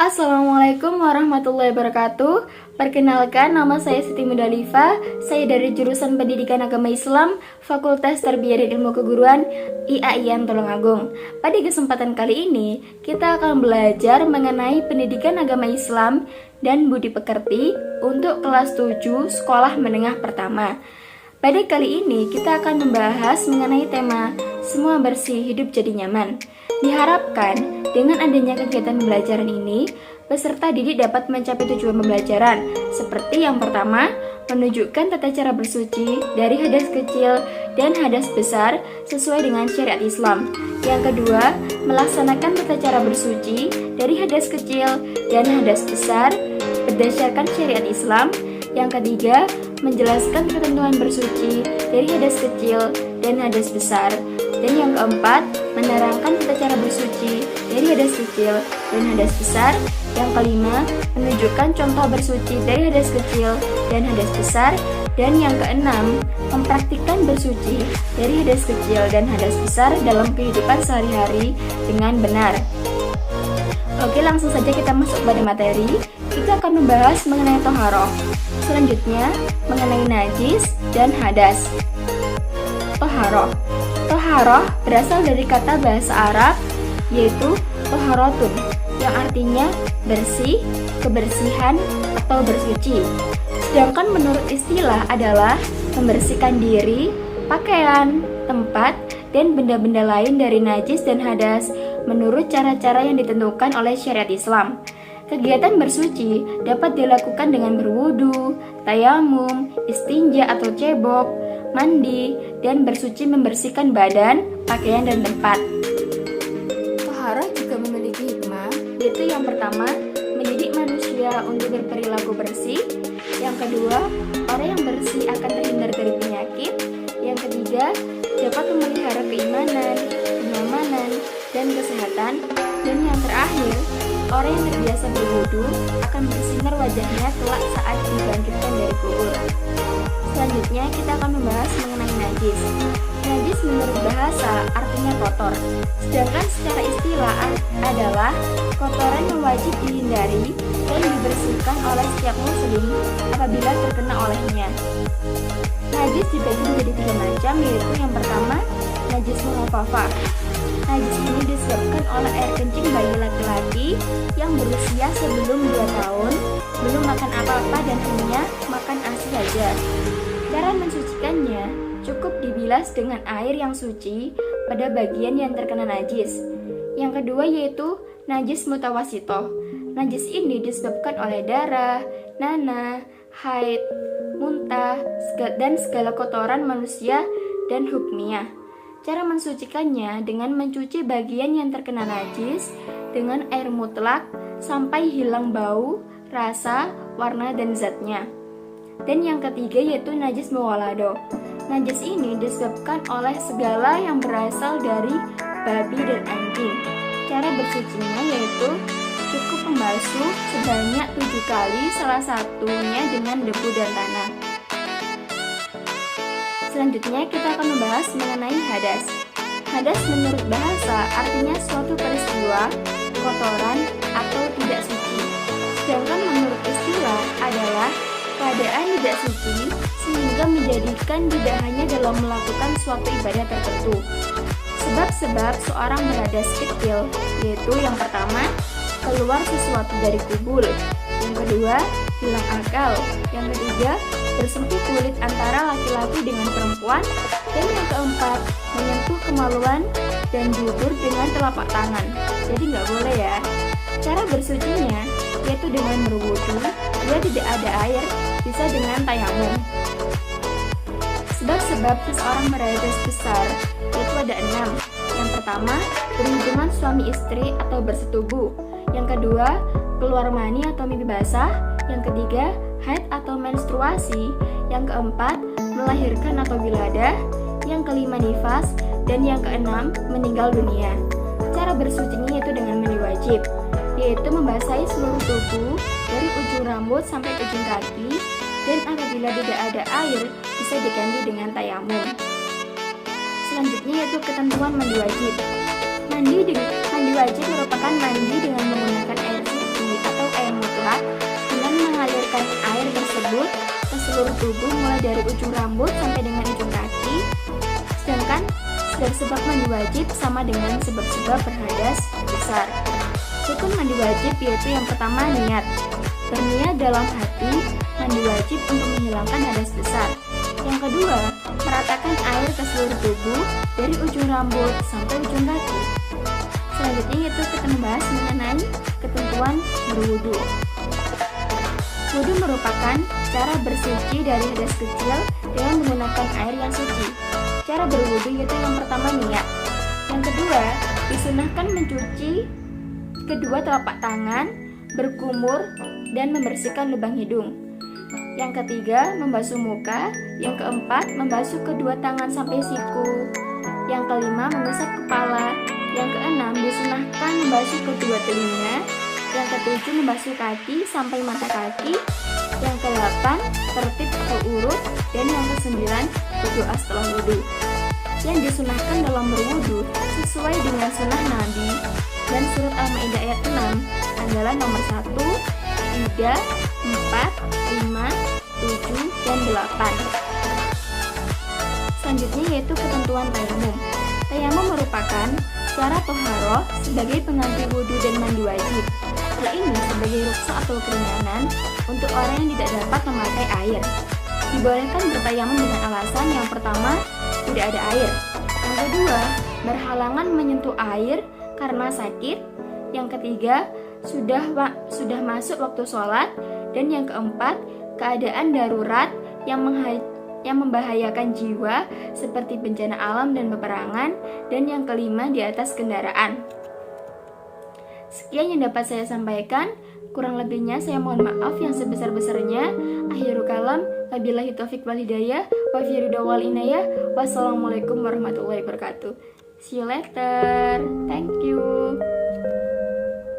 Assalamualaikum warahmatullahi wabarakatuh. Perkenalkan, nama saya Siti Mudalifa. Saya dari jurusan Pendidikan Agama Islam, Fakultas Tarbiyah dan Ilmu Keguruan, IAIN Tulungagung. Pada kesempatan kali ini, kita akan belajar mengenai pendidikan agama Islam dan budi pekerti untuk kelas 7 sekolah menengah pertama. Pada kali ini, kita akan membahas mengenai tema Semua Bersih Hidup Jadi Nyaman. Diharapkan dengan adanya kegiatan pembelajaran ini, peserta didik dapat mencapai tujuan pembelajaran, seperti yang pertama, menunjukkan tata cara bersuci dari hadas kecil dan hadas besar sesuai dengan syariat Islam. Yang kedua, melaksanakan tata cara bersuci dari hadas kecil dan hadas besar berdasarkan syariat Islam. Yang ketiga, menjelaskan ketentuan bersuci dari hadas kecil dan hadas besar. Dan yang keempat, menerangkan tata cara bersuci dari hadas kecil dan hadas besar. Yang kelima, menunjukkan contoh bersuci dari hadas kecil dan hadas besar. Dan yang keenam, mempraktikkan bersuci dari hadas kecil dan hadas besar dalam kehidupan sehari-hari dengan benar. Oke, langsung saja kita masuk pada materi. Kita akan membahas mengenai toharoh. Selanjutnya, mengenai najis dan hadas. Toharoh. Toharoh berasal dari kata bahasa Arab yaitu toharotun, yang artinya bersih, kebersihan, atau bersuci. Sedangkan menurut istilah adalah membersihkan diri, pakaian, tempat, dan benda-benda lain dari najis dan hadas menurut cara-cara yang ditentukan oleh syariat Islam. Kegiatan bersuci dapat dilakukan dengan berwudu, tayamum, istinja atau cebok, mandi, dan bersuci membersihkan badan, pakaian, dan tempat. Toharoh juga memiliki hikmah, yaitu yang pertama, mendidik manusia untuk berperilaku bersih. Yang kedua, orang yang bersih akan terhindar dari penyakit. Yang ketiga, dapat memelihara keimanan, kenyamanan, dan kesehatan. Dan yang terakhir, orang yang terbiasa berwudu akan bersinar wajahnya kelak saat dibangkitkan dari kubur. Selanjutnya kita akan membahas mengenai najis. Najis menurut bahasa artinya kotor, sedangkan secara istilah adalah kotoran yang wajib dihindari dan dibersihkan oleh setiap muslim apabila terkena olehnya. Najis dibagi menjadi 3 macam, yaitu yang pertama, najis mukhafafah. Najis ini disebabkan oleh air kencing bayi laki-laki yang berusia sebelum 2 tahun, belum makan apa-apa dan hanya makan ASI saja. Cara mensucikannya cukup dibilas dengan air yang suci pada bagian yang terkena najis. Yang kedua yaitu najis mutawasitoh. Najis ini disebabkan oleh darah, nanah, haid, muntah, dan segala kotoran manusia dan hukmiyah. Cara mensucikannya dengan mencuci bagian yang terkena najis dengan air mutlak sampai hilang bau, rasa, warna, dan zatnya. Dan yang ketiga yaitu najis muwalado. Najis ini disebabkan oleh segala yang berasal dari babi dan anjing. Cara bersucinya yaitu cukup membasuh sebanyak 7 kali, salah satunya dengan debu dan tanah. Selanjutnya kita akan membahas mengenai hadas. Hadas menurut bahasa artinya suatu peristiwa, kotoran, atau tidak suci. Sedangkan menurut istilah adalah keadaan tidak suci sehingga menjadikan tidak hanya dalam melakukan suatu ibadah tertentu. Sebab-sebab seorang berhadas kecil yaitu yang pertama, keluar sesuatu dari kubur. Yang kedua, hilang akal. Yang ketiga, bersentuh kulit antara laki-laki dengan perempuan. Dan yang keempat, menyentuh kemaluan dan dubur dengan telapak tangan. Jadi nggak boleh ya. Cara bersucinya yaitu dengan berwudu, dia tidak ada air, bisa dengan tayamum. Sebab-sebab seseorang berhadas besar yaitu ada 6. Yang pertama, berhubungan suami istri atau bersetubuh. Yang kedua, keluar mani atau mimpi basah. Yang ketiga, haid atau menstruasi. Yang keempat, melahirkan atau wiladah. Yang kelima, nifas. Dan yang keenam, meninggal dunia. Cara bersucinya yaitu dengan mandi wajib, yaitu membasahi seluruh tubuh dari ujung rambut sampai ujung kaki. Dan apabila tidak ada air, bisa diganti dengan tayamum. Selanjutnya yaitu ketentuan mandi wajib. Mandi wajib merupakan mandi dengan menggunakan air suci dari ujung rambut sampai dengan ujung kaki. Sedangkan sebab mandi wajib sama dengan sebab-sebab berhadas besar. Rukun mandi wajib yaitu yang pertama niat. Berniat dalam hati mandi wajib untuk menghilangkan hadas besar. Yang kedua, meratakan air ke seluruh tubuh dari ujung rambut sampai ujung kaki. Selanjutnya yaitu kita membahas mengenai ketentuan berwudu. Wudu merupakan cara bersuci dari hadas kecil dengan menggunakan air yang suci. Cara berwudu yaitu yang pertama niat. Yang kedua, disunahkan mencuci kedua telapak tangan, berkumur, dan membersihkan lubang hidung. Yang ketiga, membasuh muka. Yang keempat, membasuh kedua tangan sampai siku. Yang kelima, mengusap kepala. Yang keenam, disunahkan membasuh kedua telinga. Yang ketujuh, membasuh kaki sampai mata kaki. Yang kedelapan, tertib atau urut. Dan yang kesembilan, berdoa setelah wudhu. Yang disunahkan dalam berwudhu sesuai dengan sunnah Nabi dan surat Al-Maidah ayat 6 adalah nomor 1, 3, 4, 5, 7, dan 8. Selanjutnya yaitu ketentuan tayamum. Tayamum merupakan cara toharoh sebagai pengganti wudhu dan mandi wajib. Hal ini sebagai ruksa atau keringanan untuk orang yang tidak dapat memakai air. Dibolehkan bertayamum dengan alasan yang pertama, tidak ada air. Yang kedua, berhalangan menyentuh air karena sakit. Yang ketiga, sudah masuk waktu sholat. Dan yang keempat, keadaan darurat yang membahayakan jiwa seperti bencana alam dan peperangan. Dan yang kelima, di atas kendaraan. Sekian yang dapat saya sampaikan. Kurang lebihnya saya mohon maaf yang sebesar-besarnya. Akhirul kalam, wabillahi taufiq wal hidayah, wa fi ridha wal inayah. Wassalamualaikum warahmatullahi wabarakatuh. See you later. Thank you.